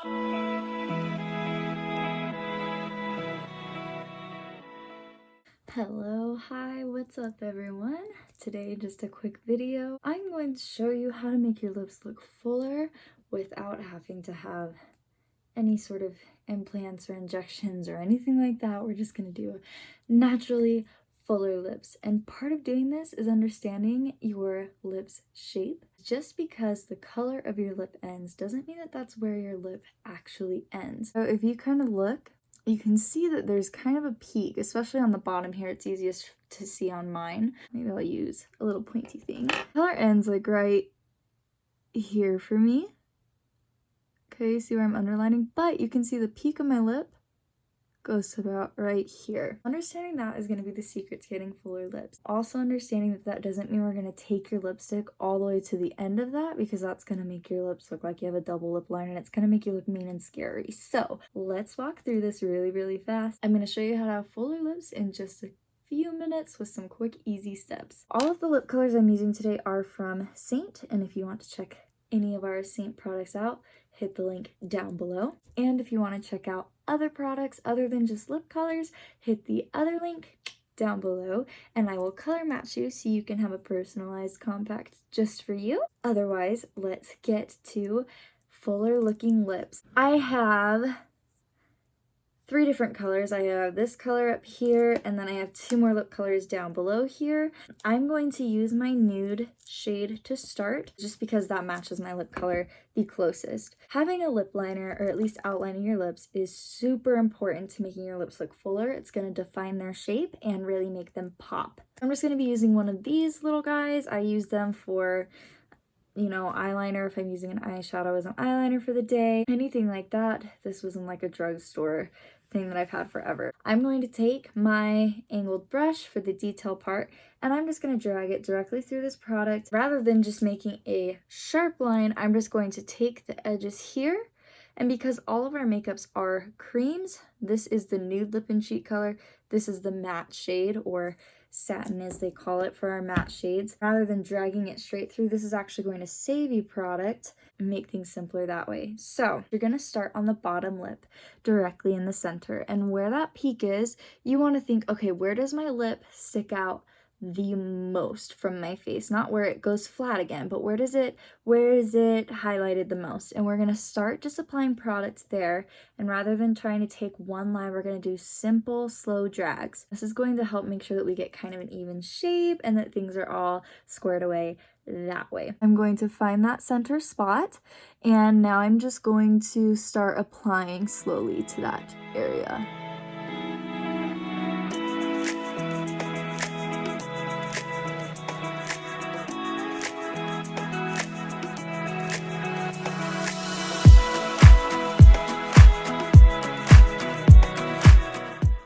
Hello, hi, what's up everyone? Today, just a quick video. I'm going to show you how to make your lips look fuller without having to have any sort of implants or injections or anything like that. We're just going to do naturally fuller lips. And part of doing this is understanding your lips shape. Just because the color of your lip ends doesn't mean that that's where your lip actually ends. So if you kind of look, you can see that there's kind of a peak, especially on the bottom here. It's easiest to see on mine. Maybe I'll use a little pointy thing. Color ends like right here for me. Okay, see where I'm underlining? But you can see the peak of my lip goes to about right here. Understanding that is going to be the secret to getting fuller lips. Also understanding that that doesn't mean we're going to take your lipstick all the way to the end of that, because that's going to make your lips look like you have a double lip liner and it's going to make you look mean and scary. So let's walk through this really fast. I'm going to show you how to have fuller lips in just a few minutes with some quick, easy steps. All of the lip colors I'm using today are from Seint, and if you want to check any of our Seint products out, hit the link down below. And if you want to check out other products other than just lip colors, hit the other link down below, and I will color match you so you can have a personalized compact just for you. Otherwise, let's get to fuller looking lips. I have 3 different colors. I have this color up here, and then I have 2 more lip colors down below here. I'm going to use my nude shade to start, just because that matches my lip color the closest. Having a lip liner, or at least outlining your lips, is super important to making your lips look fuller. It's going to define their shape and really make them pop. I'm just going to be using one of these little guys. I use them for, you know, eyeliner if I'm using an eyeshadow as an eyeliner for the day, anything like that. This was in like a drugstore thing that I've had forever. I'm going to take my angled brush for the detail part, and I'm just going to drag it directly through this product. Rather than just making a sharp line, I'm just going to take the edges here, and because all of our makeups are creams, this is the nude lip and cheek color, this is the matte shade, or satin as they call it for our matte shades. Rather than dragging it straight through, this is actually going to save you product and make things simpler that way. So you're going to start on the bottom lip directly in the center, and where that peak is, you want to think, okay, where does my lip stick out the most from my face? Not where it goes flat again, but where is it highlighted the most? And we're going to start just applying product there, and rather than trying to take one line, we're going to do simple slow drags. This is going to help make sure that we get kind of an even shape and that things are all squared away that way. I'm going to find that center spot, and now I'm just going to start applying slowly to that area.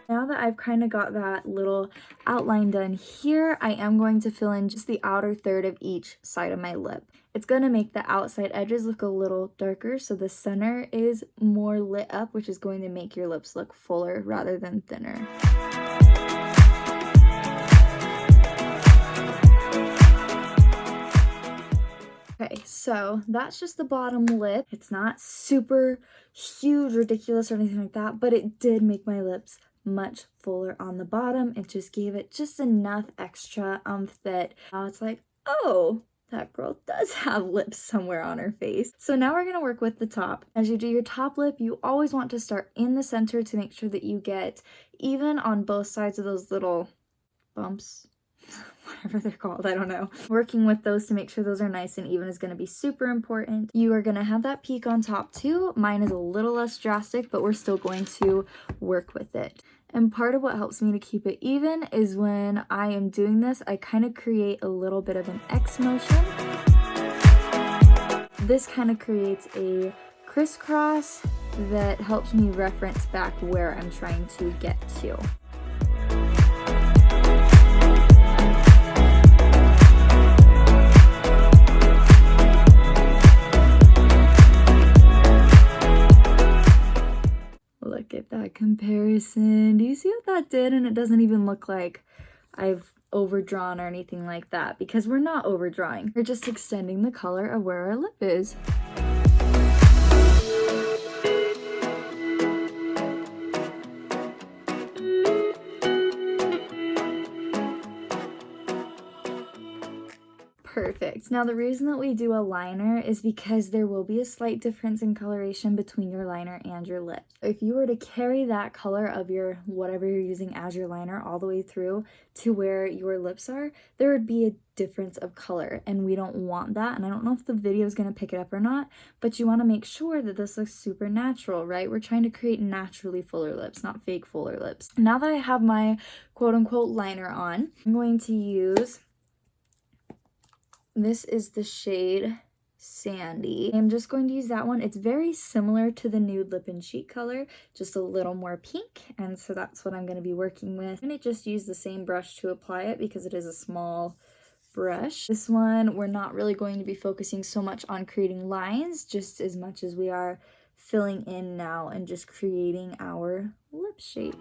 Now that I've kind of got that little outline done here, I am going to fill in just the outer third of each side of my lip. It's going to make the outside edges look a little darker, so the center is more lit up, which is going to make your lips look fuller rather than thinner. Okay, so that's just the bottom lip. It's not super huge, ridiculous, or anything like that, but it did make my lips much fuller on the bottom. It just gave it just enough extra that now it's like, oh, that girl does have lips somewhere on her face. So now we're going to work with the top. As you do your top lip, you always want to start in the center to make sure that you get even on both sides of those little bumps, whatever they're called, I don't know. Working with those to make sure those are nice and even is going to be super important. You are going to have that peak on top too. Mine is a little less drastic, but we're still going to work with it. And part of what helps me to keep it even is when I am doing this, I kind of create a little bit of an X motion. This kind of creates a crisscross that helps me reference back where I'm trying to get to. Look at that comparison. Do you see what that did? And it doesn't even look like I've overdrawn or anything like that, because we're not overdrawing. We're just extending the color of where our lip is. Perfect. Now the reason that we do a liner is because there will be a slight difference in coloration between your liner and your lips. If you were to carry that color of your whatever you're using as your liner all the way through to where your lips are, there would be a difference of color, and we don't want that. And I don't know if the video is going to pick it up or not, but you want to make sure that this looks super natural, right? We're trying to create naturally fuller lips, not fake fuller lips. Now that I have my quote-unquote liner on, I'm going to use, this is the shade Sandy. I'm just going to use that one. It's very similar to the nude lip and cheek color, just a little more pink, and so that's what I'm going to be working with. I'm going to just use the same brush to apply it because it is a small brush. This one, we're not really going to be focusing so much on creating lines, just as much as we are filling in now and just creating our lip shape.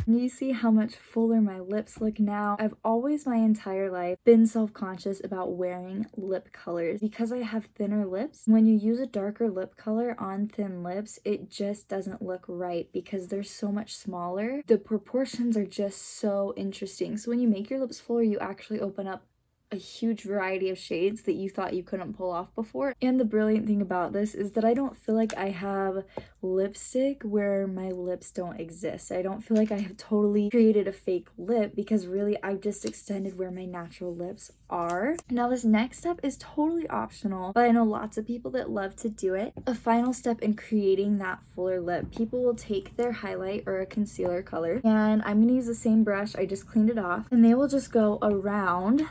You see how much fuller my lips look now. I've always my entire life been self-conscious about wearing lip colors because I have thinner lips. When you use a darker lip color on thin lips, it just doesn't look right because they're so much smaller. The proportions are just so interesting. So when you make your lips fuller, you actually open up a huge variety of shades that you thought you couldn't pull off before. And the brilliant thing about this is that I don't feel like I have lipstick where my lips don't exist. I don't feel like I have totally created a fake lip because really I just extended where my natural lips are. Now this next step is totally optional, but I know lots of people that love to do it. A final step in creating that fuller lip, people will take their highlight or a concealer color, and I'm going to use the same brush, I just cleaned it off, and they will just go around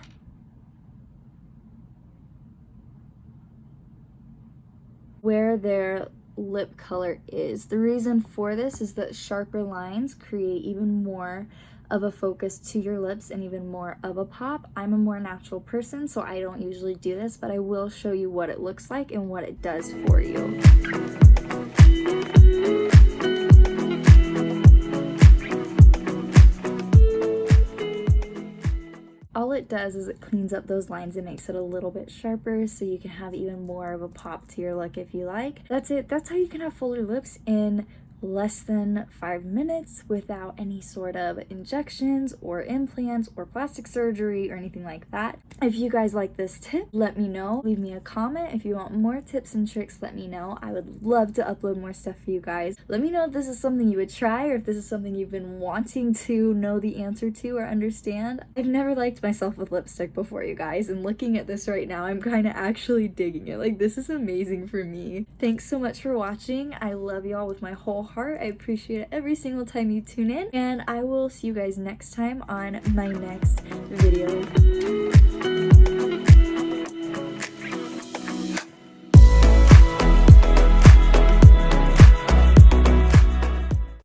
where their lip color is. The reason for this is that sharper lines create even more of a focus to your lips and even more of a pop. I'm a more natural person, so I don't usually do this, but I will show you what it looks like and what it does for you. All it does is it cleans up those lines and makes it a little bit sharper so you can have even more of a pop to your look if you like. That's it. That's how you can have fuller lips in less than 5 minutes without any sort of injections or implants or plastic surgery or anything like that. If you guys like this tip, let me know. Leave me a comment. If you want more tips and tricks, let me know. I would love to upload more stuff for you guys. Let me know if this is something you would try or if this is something you've been wanting to know the answer to or understand. I've never liked myself with lipstick before, you guys, and looking at this right now, I'm kind of actually digging it. Like, this is amazing for me. Thanks so much for watching. I love y'all with my whole heart. I appreciate it every single time you tune in, and I will see you guys next time on my next video.